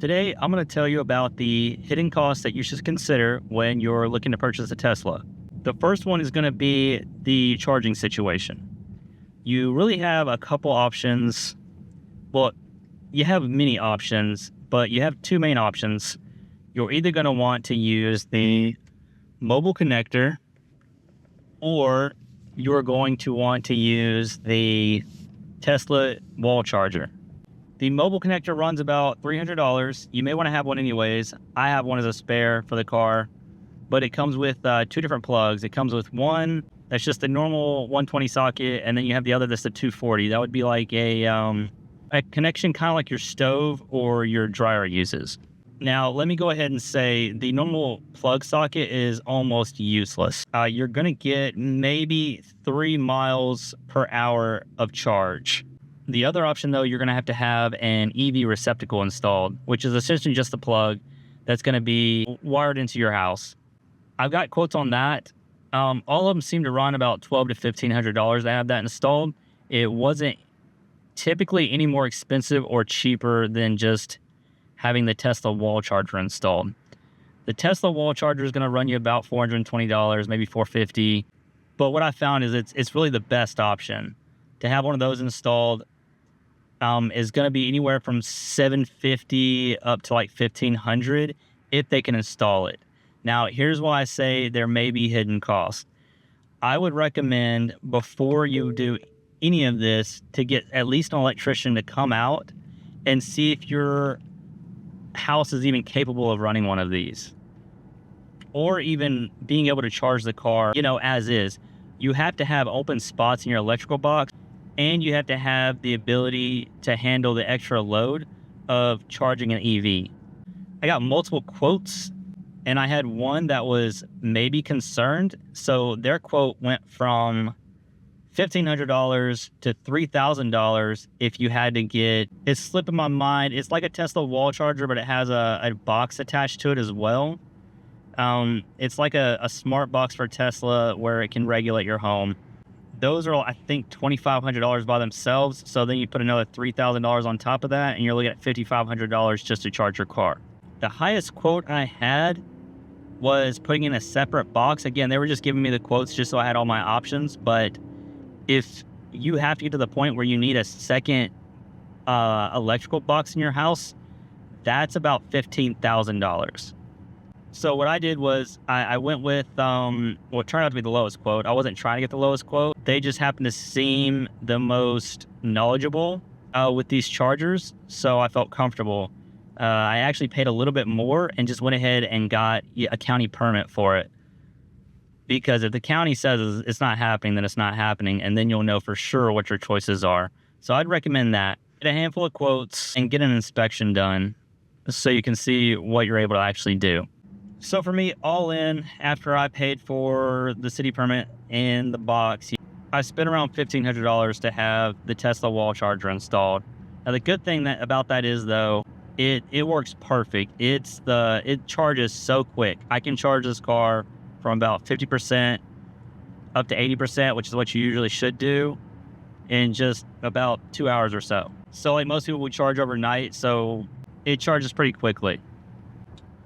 Today, I'm going to tell you about the hidden costs that you should consider when you're looking to purchase a Tesla. The first one is going to be the charging situation. You really have a couple options. Well, you have many options, but you have two main options. You're either going to want to use the mobile connector, or you're going to want to use the Tesla wall charger. The mobile connector runs about $300. You may want to have one anyways. I have one as a spare for the car, but it comes with two different plugs. It comes with one that's just a normal 120 socket, and then you have the other that's a 240. That would be like a connection kind of like your stove or your dryer uses. Now, let me go ahead and say the normal plug socket is almost useless. You're going to get maybe 3 miles per hour of charge. The other option, though, you're going to have an EV receptacle installed, which is essentially just a plug that's going to be wired into your house. I've got quotes on that. All of them seem to run about $1,200 to $1,500 to have that installed. It wasn't typically any more expensive or cheaper than just having the Tesla wall charger installed. The Tesla wall charger is going to run you about $420, maybe $450. But what I found is it's really the best option. To have one of those installed is going to be anywhere from $750 up to like $1,500 if they can install it. Now, here's why I say there may be hidden costs. I would recommend, before you do any of this, to get at least an electrician to come out and see if your house is even capable of running one of these, or even being able to charge the car, as is. You have to have open spots in your electrical box, and you have to have the ability to handle the extra load of charging an EV. I got multiple quotes, and I had one that was maybe concerned. So their quote went from $1,500 to $3,000 if you had to get, it's slipping my mind, it's like a Tesla wall charger, but it has a box attached to it as well. It's like a smart box for Tesla where it can regulate your home. Those are, I think, $2,500 by themselves. So then you put another $3,000 on top of that, and you're looking at $5,500 just to charge your car. The highest quote I had was putting in a separate box. Again, they were just giving me the quotes just so I had all my options. But if you have to get to the point where you need a second electrical box in your house, that's about $15,000. So what I did was I went with what turned out to be the lowest quote. I wasn't trying to get the lowest quote. They just happened to seem the most knowledgeable with these chargers, so I felt comfortable. I actually paid a little bit more and just went ahead and got a county permit for it. Because if the county says it's not happening, then it's not happening, and then you'll know for sure what your choices are. So I'd recommend that. Get a handful of quotes and get an inspection done so you can see what you're able to actually do. So for me, all in, after I paid for the city permit and the box, I spent around $1,500 to have the Tesla wall charger installed. Now, the good thing about that is, though, it works perfect. It charges so quick. I can charge this car from about 50% up to 80%, which is what you usually should do, in just about 2 hours or so. So like most people would charge overnight, so it charges pretty quickly.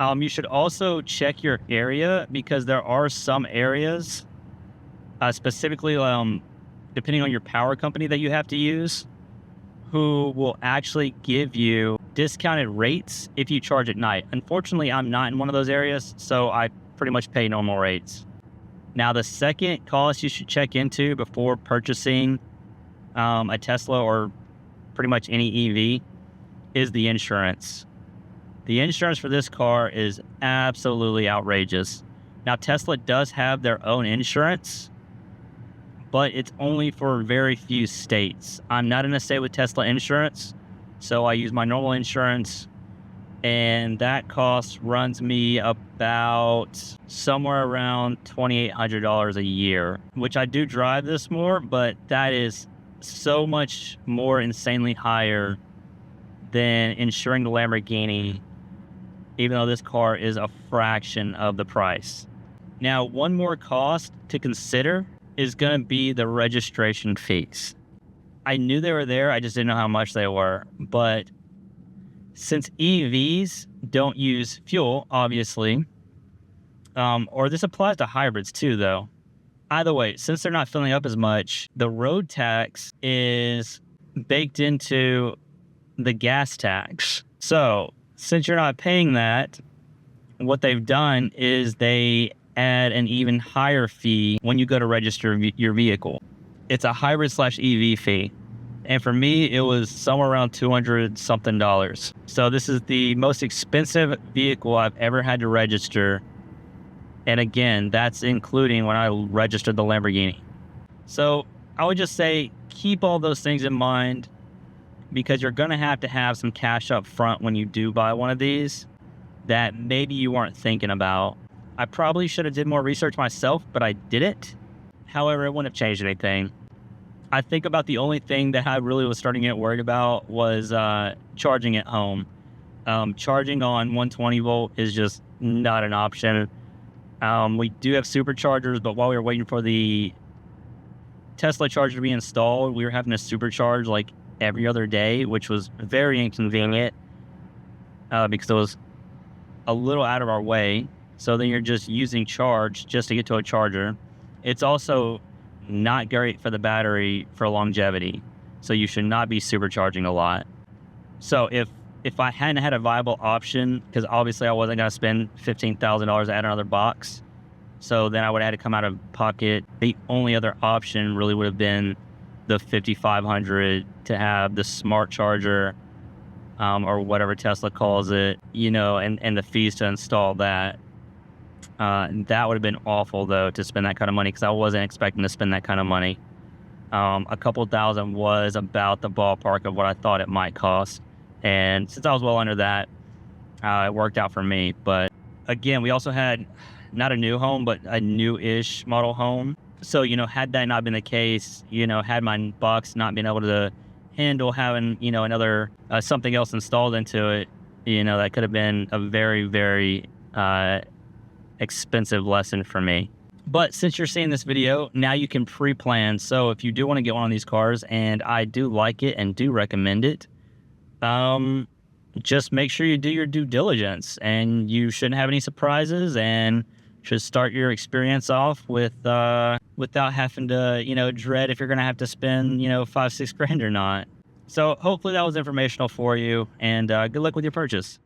You should also check your area, because there are some areas, specifically depending on your power company that you have to use, who will actually give you discounted rates if you charge at night. Unfortunately, I'm not in one of those areas, so I pretty much pay normal rates. Now, the second cost you should check into before purchasing a Tesla or pretty much any EV is the insurance. The insurance for this car is absolutely outrageous. Now, Tesla does have their own insurance, but it's only for very few states. I'm not in a state with Tesla insurance, so I use my normal insurance, and that cost runs me about somewhere around $2,800 a year, which I do drive this more, but that is so much more insanely higher than insuring the Lamborghini, even though this car is a fraction of the price. Now, one more cost to consider is going to be the registration fees. I knew they were there, I just didn't know how much they were. But Since EVs don't use fuel, obviously, or this applies to hybrids too, though. Either way, since they're not filling up as much, the road tax is baked into the gas tax. So since you're not paying that, what they've done is they add an even higher fee when you go to register your vehicle. It's a hybrid / EV fee. And for me, it was somewhere around $200 something. So this is the most expensive vehicle I've ever had to register. And again, that's including when I registered the Lamborghini. So I would just say, keep all those things in mind, because you're going to have some cash up front when you do buy one of these that maybe you weren't thinking about. I probably should have did more research myself, but I didn't. However, it wouldn't have changed anything. I think about the only thing that I really was starting to get worried about was charging at home. Charging on 120 volt is just not an option. We do have superchargers, but while we were waiting for the Tesla charger to be installed, we were having to supercharge like every other day, which was very inconvenient because it was a little out of our way. So then you're just using charge just to get to a charger. It's also not great for the battery for longevity. So you should not be supercharging a lot. So if I hadn't had a viable option, because obviously I wasn't going to spend $15,000 to add another box, so then I would have had to come out of pocket. The only other option really would have been the $5,500 to have the smart charger, or whatever Tesla calls it, and the fees to install that. That would have been awful, though, to spend that kind of money, because I wasn't expecting to spend that kind of money. A couple thousand was about the ballpark of what I thought it might cost. And since I was well under that, it worked out for me. But again, we also had not a new home, but a new-ish model home. So, had that not been the case, had my box not been able to handle having, another something else installed into it, that could have been a very, very expensive lesson for me. But since you're seeing this video, now you can pre-plan. So if you do want to get one of these cars, and I do like it and do recommend it, just make sure you do your due diligence, and you shouldn't have any surprises, and should start your experience off with without having to dread if you're gonna have to spend $5-6 grand or not. So hopefully that was informational for you, and good luck with your purchase.